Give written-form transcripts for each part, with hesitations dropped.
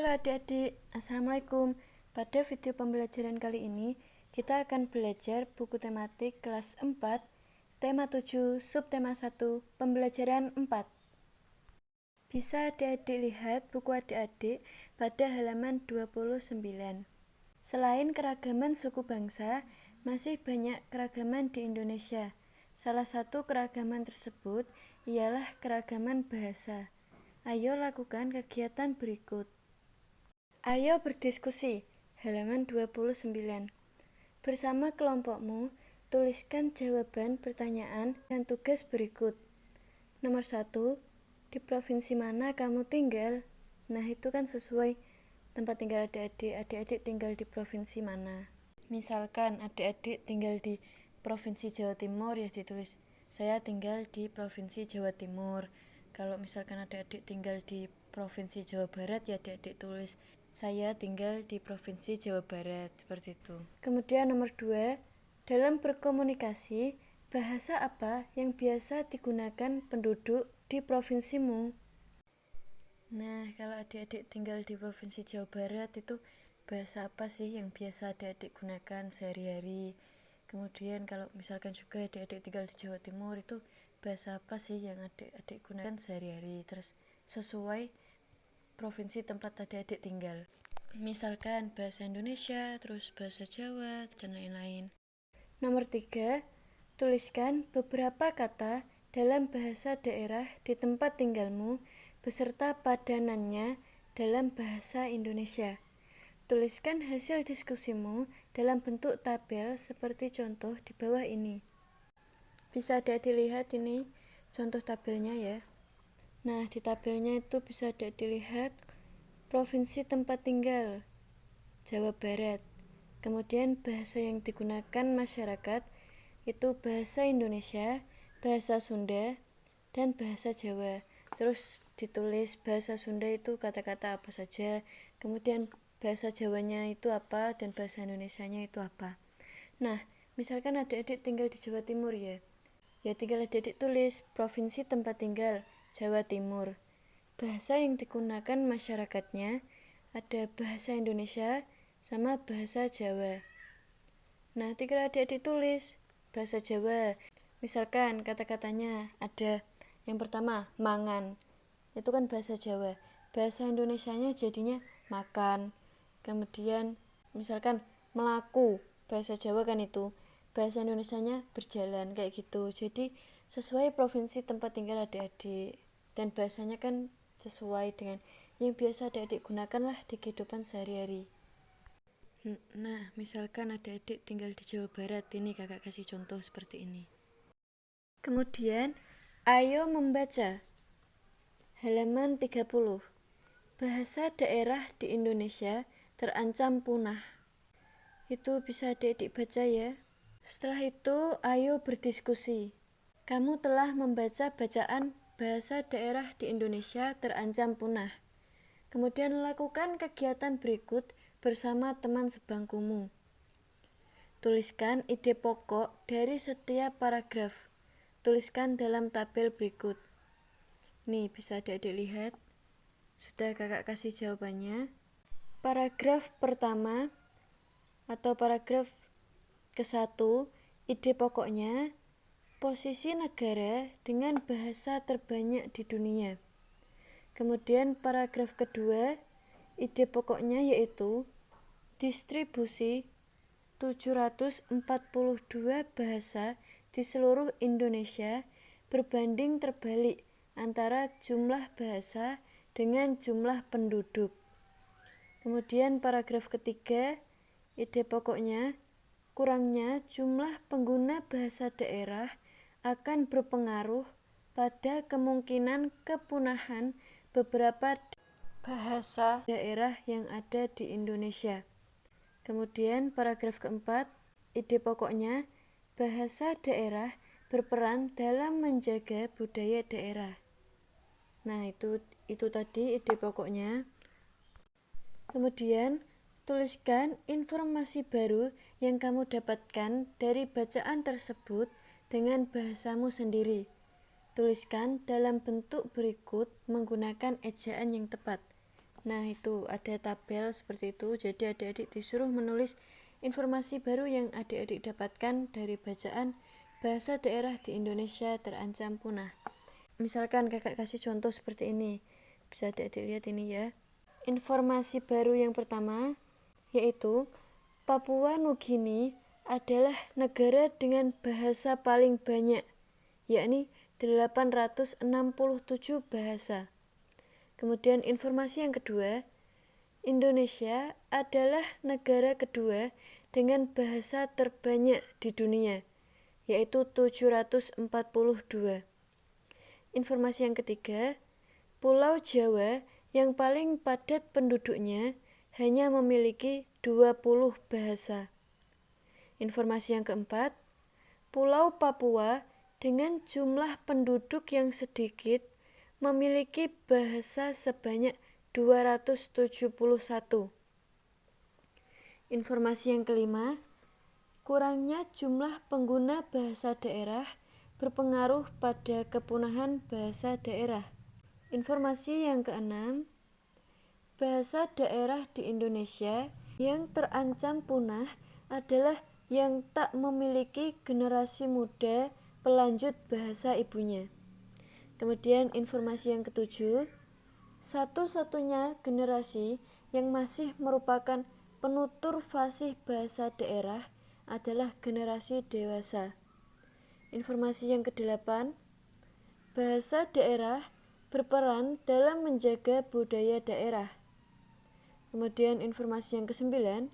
Halo adik-adik, Assalamualaikum. Pada video pembelajaran kali ini, kita akan belajar buku tematik kelas 4, tema 7, subtema 1, pembelajaran 4. Bisa adik-adik lihat buku adik-adik pada halaman 29. Selain keragaman suku bangsa, masih banyak keragaman di Indonesia. Salah satu keragaman tersebut ialah keragaman bahasa. Ayo lakukan kegiatan berikut. Ayo berdiskusi, halaman 29. Bersama kelompokmu, tuliskan jawaban pertanyaan dan tugas berikut. Nomor 1, di provinsi mana kamu tinggal? Nah, itu kan sesuai tempat tinggal adik-adik. Adik-adik tinggal di provinsi mana? Misalkan adik-adik tinggal di provinsi Jawa Timur, ya ditulis, saya tinggal di provinsi Jawa Timur. Kalau misalkan adik-adik tinggal di provinsi Jawa Barat, ya adik-adik tulis, saya tinggal di provinsi Jawa Barat, seperti itu. Kemudian nomor 2, dalam berkomunikasi, bahasa apa yang biasa digunakan penduduk di provinsimu? Nah, kalau adik-adik tinggal di provinsi Jawa Barat, itu bahasa apa sih yang biasa adik-adik gunakan sehari-hari? Kemudian kalau misalkan juga adik-adik tinggal di Jawa Timur, itu bahasa apa sih yang adik-adik gunakan sehari-hari? Terus sesuai provinsi tempat adik-adik tinggal. Misalkan bahasa Indonesia, terus bahasa Jawa, dan lain-lain. Nomor 3, tuliskan beberapa kata dalam bahasa daerah di tempat tinggalmu beserta padanannya dalam bahasa Indonesia. Tuliskan hasil diskusimu dalam bentuk tabel seperti contoh di bawah ini. Bisa dilihat ini contoh tabelnya ya. Nah, di tabelnya itu bisa dilihat provinsi tempat tinggal Jawa Barat. Kemudian bahasa yang digunakan masyarakat itu bahasa Indonesia, bahasa Sunda, dan bahasa Jawa. Terus ditulis bahasa Sunda itu kata-kata apa saja, kemudian bahasa Jawanya itu apa, dan bahasa Indonesianya itu apa. Nah, misalkan adik-adik tinggal di Jawa Timur ya tinggal adik-adik tulis provinsi tempat tinggal Jawa Timur. Bahasa yang digunakan masyarakatnya ada bahasa Indonesia sama bahasa Jawa. Nah, tinggal adik-adik tulis bahasa Jawa. Misalkan kata-katanya ada yang pertama mangan, itu kan bahasa Jawa. Bahasa Indonesianya jadinya makan. Kemudian misalkan melaku, bahasa Jawa kan itu, bahasa Indonesianya berjalan, kayak gitu. Jadi sesuai provinsi tempat tinggal adik-adik, dan bahasanya kan sesuai dengan yang biasa adik-adik gunakan lah di kehidupan sehari-hari. Nah, misalkan adik-adik tinggal di Jawa Barat, ini kakak kasih contoh seperti ini. Kemudian, ayo membaca. Halaman 30. Bahasa daerah di Indonesia terancam punah. Itu bisa adik-adik baca ya. Setelah itu, ayo berdiskusi. Kamu telah membaca bacaan bahasa daerah di Indonesia terancam punah. Kemudian lakukan kegiatan berikut bersama teman sebangkumu. Tuliskan ide pokok dari setiap paragraf. Tuliskan dalam tabel berikut. Nih, bisa adik-adik lihat. Sudah kakak kasih jawabannya. Paragraf pertama atau paragraf ke-1, ide pokoknya, posisi negara dengan bahasa terbanyak di dunia. Kemudian paragraf kedua, ide pokoknya yaitu distribusi 742 bahasa di seluruh Indonesia berbanding terbalik antara jumlah bahasa dengan jumlah penduduk. Kemudian paragraf ketiga, ide pokoknya, kurangnya jumlah pengguna bahasa daerah akan berpengaruh pada kemungkinan kepunahan beberapa bahasa daerah yang ada di Indonesia. Kemudian paragraf keempat, ide pokoknya, bahasa daerah berperan dalam menjaga budaya daerah. Nah, itu tadi ide pokoknya. Kemudian tuliskan informasi baru yang kamu dapatkan dari bacaan tersebut dengan bahasamu sendiri. Tuliskan dalam bentuk berikut menggunakan ejaan yang tepat. Nah, itu ada tabel seperti itu. Jadi adik-adik disuruh menulis informasi baru yang adik-adik dapatkan dari bacaan bahasa daerah di Indonesia terancam punah. Misalkan kakak kasih contoh seperti ini. Bisa adik-adik lihat ini ya. Informasi baru yang pertama yaitu Papua Nugini adalah negara dengan bahasa paling banyak, yakni 867 bahasa. Kemudian informasi yang kedua, Indonesia adalah negara kedua dengan bahasa terbanyak di dunia, yaitu 742. Informasi yang ketiga, Pulau Jawa yang paling padat penduduknya hanya memiliki 20 bahasa. Informasi yang keempat, Pulau Papua dengan jumlah penduduk yang sedikit memiliki bahasa sebanyak 271. Informasi yang kelima, kurangnya jumlah pengguna bahasa daerah berpengaruh pada kepunahan bahasa daerah. Informasi yang keenam, bahasa daerah di Indonesia yang terancam punah adalah yang tak memiliki generasi muda pelanjut bahasa ibunya. Kemudian informasi yang ketujuh, satu-satunya generasi yang masih merupakan penutur fasih bahasa daerah adalah generasi dewasa. Informasi yang kedelapan, bahasa daerah berperan dalam menjaga budaya daerah. Kemudian informasi yang kesembilan,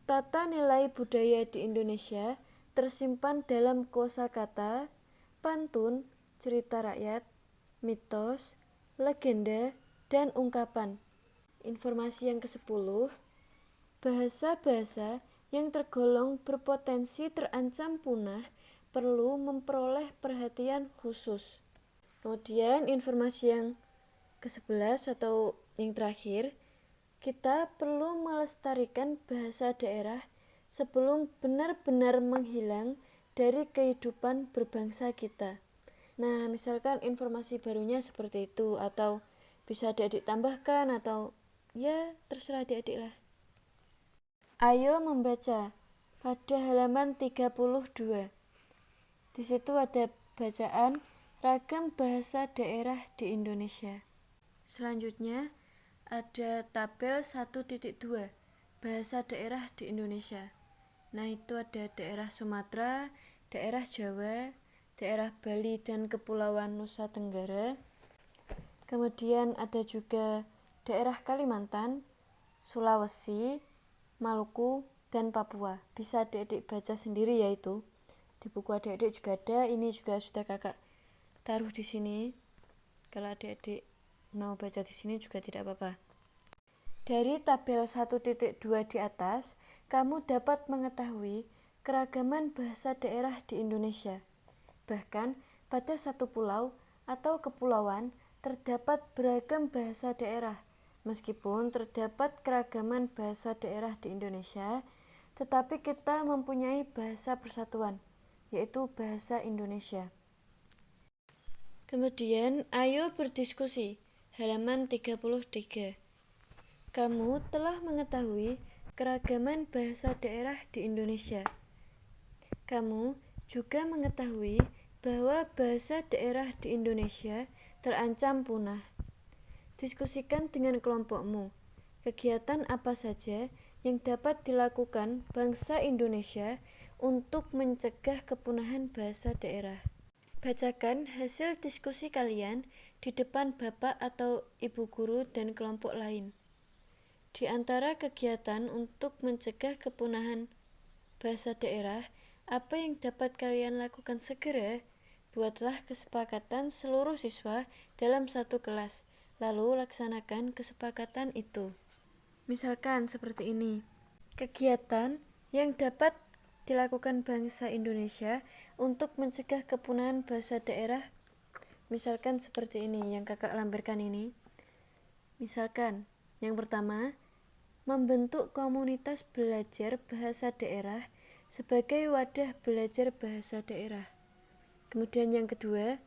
tata nilai budaya di Indonesia tersimpan dalam kosakata, pantun, cerita rakyat, mitos, legenda, dan ungkapan. Informasi yang ke-10, bahasa-bahasa yang tergolong berpotensi terancam punah perlu memperoleh perhatian khusus. Kemudian informasi yang ke-11 atau yang terakhir, kita perlu melestarikan bahasa daerah sebelum benar-benar menghilang dari kehidupan berbangsa kita. Nah, misalkan informasi barunya seperti itu, atau bisa adik-adik tambahkan, atau ya terserah adik-adik lah. Ayo membaca pada halaman 32. Di situ ada bacaan ragam bahasa daerah di Indonesia. Selanjutnya ada tabel 1.2 bahasa daerah di Indonesia. Nah, itu ada daerah Sumatera, daerah Jawa, daerah Bali dan Kepulauan Nusa Tenggara. Kemudian ada juga daerah Kalimantan, Sulawesi, Maluku, dan Papua. Bisa adik-adik baca sendiri ya itu. Di buku adik-adik juga ada, ini juga sudah kakak taruh di sini. Kalau adik-adik mau baca di sini juga tidak apa-apa. Dari tabel 1.2 di atas, kamu dapat mengetahui keragaman bahasa daerah di Indonesia. Bahkan pada satu pulau atau kepulauan terdapat beragam bahasa daerah. Meskipun terdapat keragaman bahasa daerah di Indonesia, tetapi kita mempunyai bahasa persatuan, yaitu bahasa Indonesia. Kemudian, ayo berdiskusi. Halaman 33. Kamu telah mengetahui keragaman bahasa daerah di Indonesia. Kamu juga mengetahui bahwa bahasa daerah di Indonesia terancam punah. Diskusikan dengan kelompokmu, kegiatan apa saja yang dapat dilakukan bangsa Indonesia untuk mencegah kepunahan bahasa daerah. Bacakan hasil diskusi kalian di depan bapak atau ibu guru dan kelompok lain. Di antara kegiatan untuk mencegah kepunahan bahasa daerah, apa yang dapat kalian lakukan segera? Buatlah kesepakatan seluruh siswa dalam satu kelas, lalu laksanakan kesepakatan itu. Misalkan seperti ini, kegiatan yang dapat dilakukan bangsa Indonesia untuk mencegah kepunahan bahasa daerah, misalkan seperti ini yang kakak lampirkan ini. Misalkan, yang pertama, membentuk komunitas belajar bahasa daerah sebagai wadah belajar bahasa daerah. Kemudian yang kedua,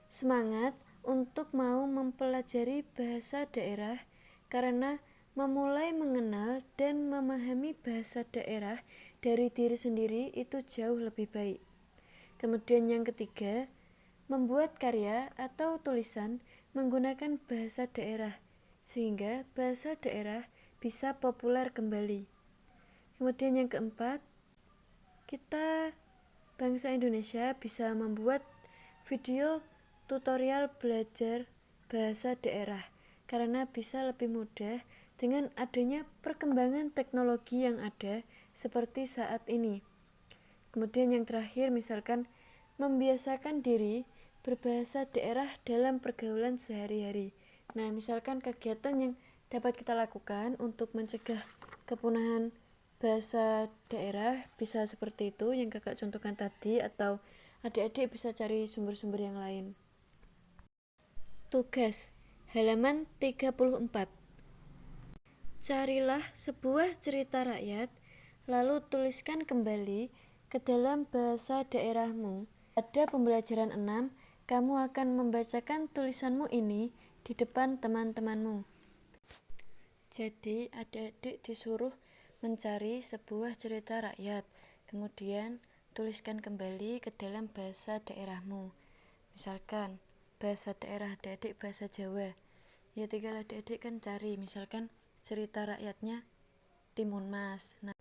semangat untuk mau mempelajari bahasa daerah karena memulai mengenal dan memahami bahasa daerah dari diri sendiri itu jauh lebih baik. Kemudian yang ketiga, membuat karya atau tulisan menggunakan bahasa daerah, sehingga bahasa daerah bisa populer kembali. Kemudian yang keempat, kita bangsa Indonesia bisa membuat video tutorial belajar bahasa daerah karena bisa lebih mudah dengan adanya perkembangan teknologi yang ada seperti saat ini. Kemudian yang terakhir, misalkan membiasakan diri berbahasa daerah dalam pergaulan sehari-hari. Nah, misalkan kegiatan yang dapat kita lakukan untuk mencegah kepunahan bahasa daerah bisa seperti itu yang kakak contohkan tadi, atau adik-adik bisa cari sumber-sumber yang lain. Tugas halaman 34. Carilah sebuah cerita rakyat, lalu tuliskan kembali ke dalam bahasa daerahmu. Pada pembelajaran 6, kamu akan membacakan tulisanmu ini di depan teman-temanmu. Jadi, adik-adik disuruh mencari sebuah cerita rakyat, kemudian tuliskan kembali ke dalam bahasa daerahmu. Misalkan, bahasa daerah adik-adik bahasa Jawa. Ya tinggal adik-adik kan cari, misalkan cerita rakyatnya Timun Mas. Nah,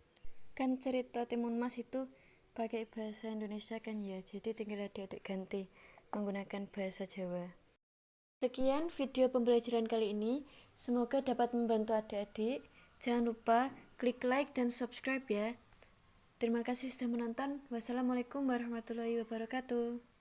kan cerita Timun Mas itu pakai bahasa Indonesia kan ya, jadi tinggal adik-adik ganti menggunakan bahasa Jawa. Sekian video pembelajaran kali ini, semoga dapat membantu adik-adik. Jangan lupa klik like dan subscribe ya. Terima kasih sudah menonton. Wassalamualaikum warahmatullahi wabarakatuh.